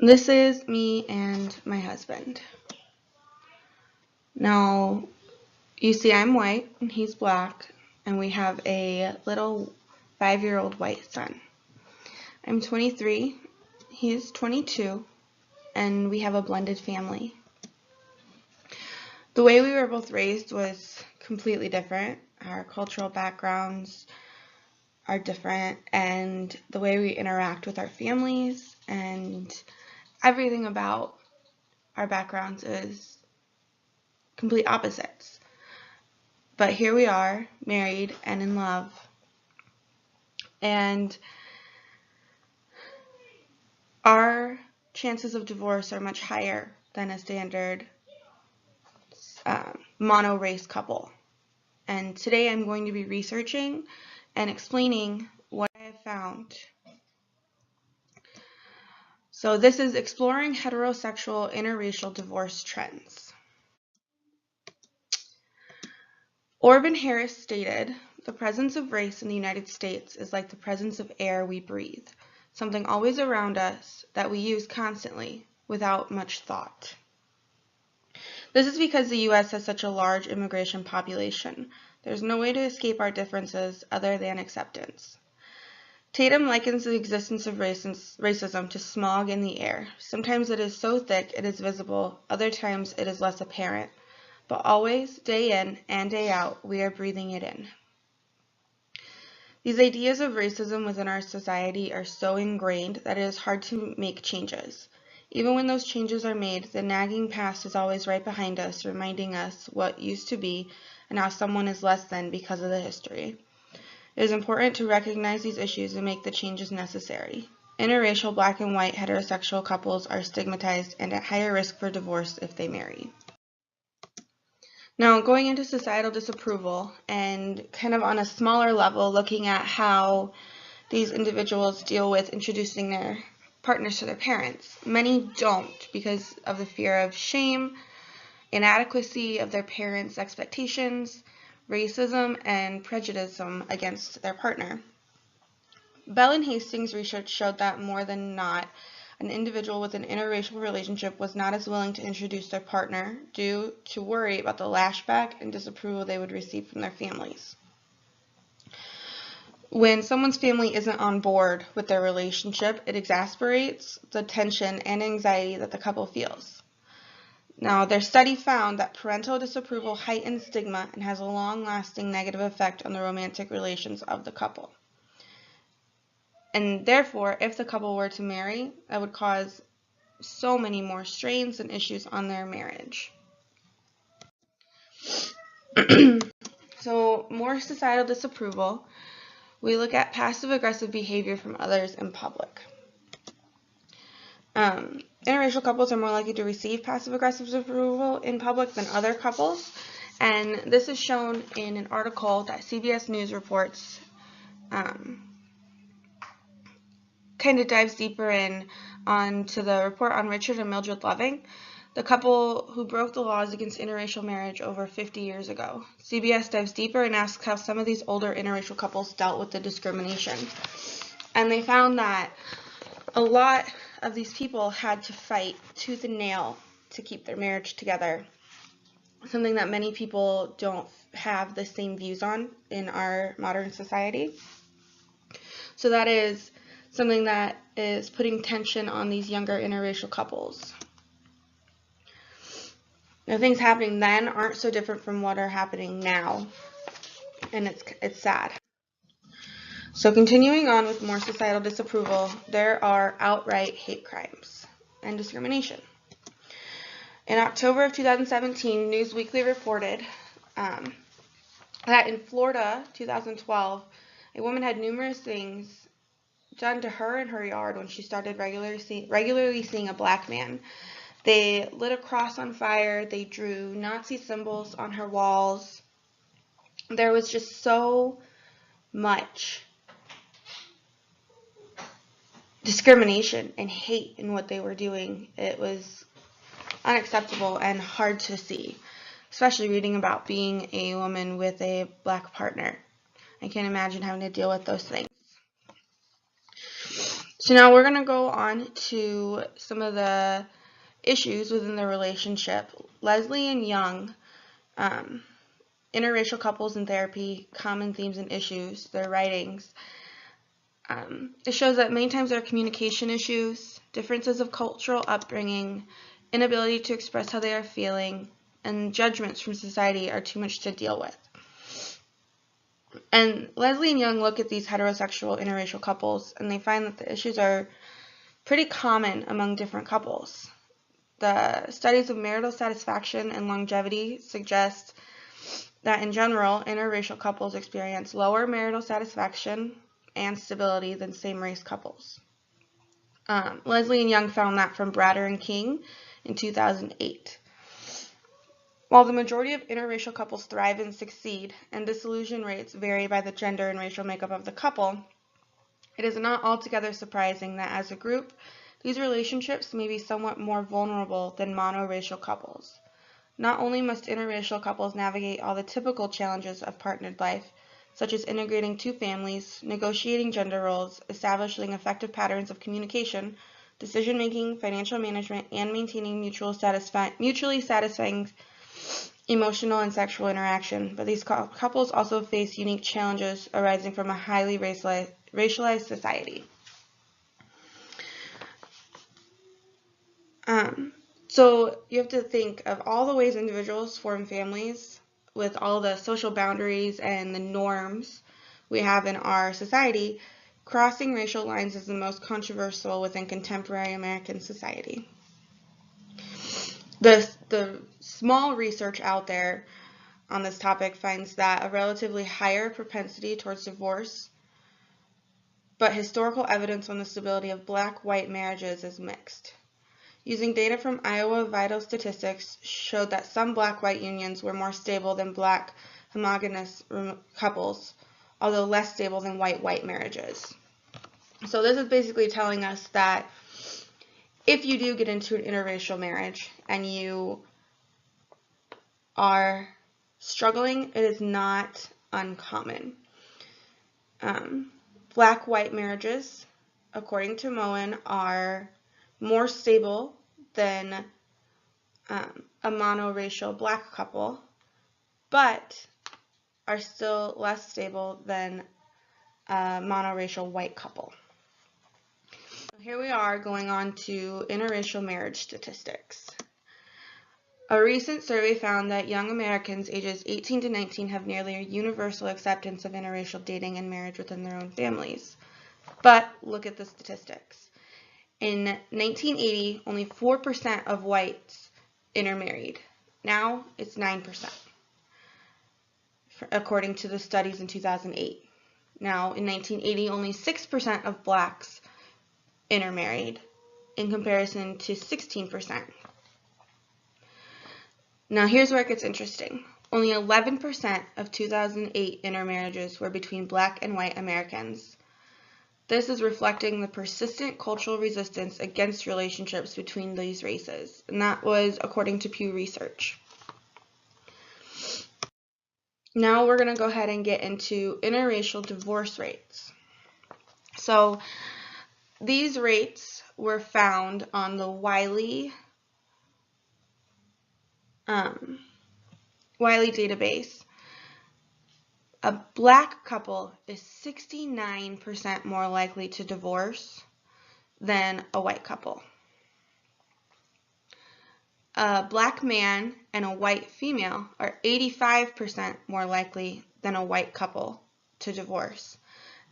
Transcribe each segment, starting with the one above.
This is me and my husband. Now, you see I'm white and he's black, and we have a little 5-year-old white son. I'm 23, he is 22, and we have a blended family. The way we were both raised was completely different. Our cultural backgrounds are different, and the way we interact with our families and everything about our backgrounds is complete opposites. But here we are, married and in love. And our chances of divorce are much higher than a standard mono-race couple. And today I'm going to be researching and explaining what I have found. So this is exploring heterosexual interracial divorce trends. Orban Harris stated, "The presence of race in the United States is like the presence of air we breathe, something always around us that we use constantly without much thought." This is because the U.S. has such a large immigration population. There's no way to escape our differences other than acceptance. Tatum likens the existence of racism to smog in the air. Sometimes it is so thick it is visible, other times it is less apparent. But always, day in and day out, we are breathing it in. These ideas of racism within our society are so ingrained that it is hard to make changes. Even when those changes are made, the nagging past is always right behind us, reminding us what used to be and how someone is less than because of the history. It is important to recognize these issues and make the changes necessary. Interracial black and white heterosexual couples are stigmatized and at higher risk for divorce if they marry. Now, going into societal disapproval and kind of on a smaller level, looking at how these individuals deal with introducing their partners to their parents. Many don't because of the fear of shame, inadequacy of their parents' expectations, racism, and prejudice against their partner. Bell and Hastings research showed that more than not, an individual with an interracial relationship was not as willing to introduce their partner due to worry about the lashback and disapproval they would receive from their families. When someone's family isn't on board with their relationship, it exacerbates the tension and anxiety that the couple feels. Now, their study found that parental disapproval heightens stigma and has a long-lasting negative effect on the romantic relations of the couple. And therefore, if the couple were to marry, that would cause so many more strains and issues on their marriage. So, more societal disapproval. We look at passive-aggressive behavior from others in public. Interracial couples are more likely to receive passive-aggressive disapproval in public than other couples, and this is shown in an article that CBS News reports. Kind of dives deeper onto the report on Richard and Mildred Loving, the couple who broke the laws against interracial marriage over 50 years ago. CBS dives deeper and asks how some of these older interracial couples dealt with the discrimination. And they found that a lot of these people had to fight tooth and nail to keep their marriage together, something that many people don't have the same views on in our modern society. So that is something that is putting tension on these younger interracial couples. Now, things happening then aren't so different from what are happening now, and it's sad. So continuing on with more societal disapproval, there are outright hate crimes and discrimination. In October of 2017, News Weekly reported that in Florida, 2012, a woman had numerous things done to her in her yard when she started regularly seeing a black man. They lit a cross on fire. They drew Nazi symbols on her walls. There was just so much discrimination and hate in what they were doing. It was unacceptable and hard to see, especially reading about being a woman with a black partner. I can't imagine having to deal with those things. So now we're going to go on to some of the issues within the relationship. Leslie and Young, Interracial Couples in Therapy, Common Themes and Issues, their writings. It shows that many times there are communication issues, differences of cultural upbringing, inability to express how they are feeling, and judgments from society are too much to deal with. And Leslie and Young look at these heterosexual interracial couples, and they find that the issues are pretty common among different couples. The studies of marital satisfaction and longevity suggest that in general, interracial couples experience lower marital satisfaction and stability than same-race couples. Leslie and Young found that from Bratter and King in 2008. While the majority of interracial couples thrive and succeed, and dissolution rates vary by the gender and racial makeup of the couple, it is not altogether surprising that as a group, these relationships may be somewhat more vulnerable than monoracial couples. Not only must interracial couples navigate all the typical challenges of partnered life, such as integrating two families, negotiating gender roles, establishing effective patterns of communication, decision-making, financial management, and maintaining mutually satisfying emotional and sexual interaction, but these couples also face unique challenges arising from a highly racialized society. So you have to think of all the ways individuals form families with all the social boundaries and the norms we have in our society. Crossing racial lines is the most controversial within contemporary American society. The small research out there on this topic finds that a relatively higher propensity towards divorce, but historical evidence on the stability of black-white marriages is mixed. Using data from Iowa Vital Statistics showed that some black-white unions were more stable than black homogamous couples, although less stable than white-white marriages. So this is basically telling us that if you do get into an interracial marriage and you are struggling, it is not uncommon. Black-white marriages, according to Moen, are more stable than a monoracial black couple, but are still less stable than a monoracial white couple. So here we are going on to interracial marriage statistics. A recent survey found that young Americans ages 18 to 19 have nearly a universal acceptance of interracial dating and marriage within their own families. But look at the statistics. In 1980, only 4% of whites intermarried. Now it's 9%, according to the studies in 2008. Now, in 1980, only 6% of blacks intermarried, in comparison to 16%. Now, here's where it gets interesting. Only 11% of 2008 intermarriages were between black and white Americans. This is reflecting the persistent cultural resistance against relationships between these races, and that was according to Pew Research. Now we're going to go ahead and get into interracial divorce rates. So these rates were found on the Wiley database. A black couple is 69% more likely to divorce than a white couple. A black man and a white female are 85% more likely than a white couple to divorce.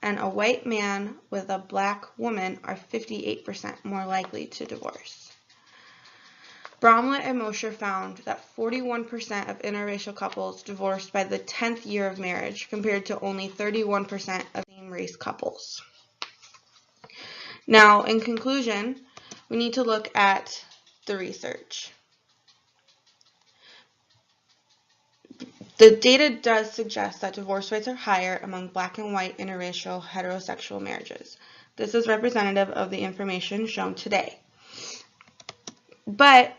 And a white man with a black woman are 58% more likely to divorce. Bromlett and Mosher found that 41% of interracial couples divorced by the 10th year of marriage, compared to only 31% of same-race couples. Now, in conclusion, we need to look at the research. The data does suggest that divorce rates are higher among black and white interracial heterosexual marriages. This is representative of the information shown today. But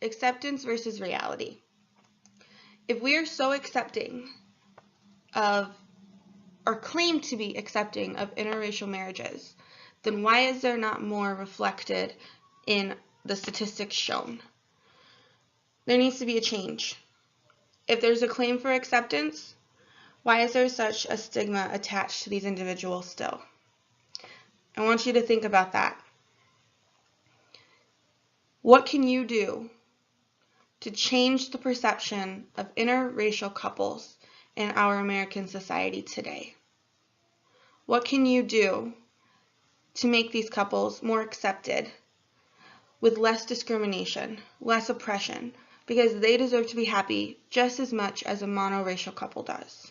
acceptance versus reality. If we are so accepting of, or claim to be accepting of interracial marriages, then why is there not more reflected in the statistics shown? There needs to be a change. If there's a claim for acceptance, why is there such a stigma attached to these individuals still? I want you to think about that. What can you do to change the perception of interracial couples in our American society today? What can you do to make these couples more accepted with less discrimination, less oppression, because they deserve to be happy just as much as a monoracial couple does?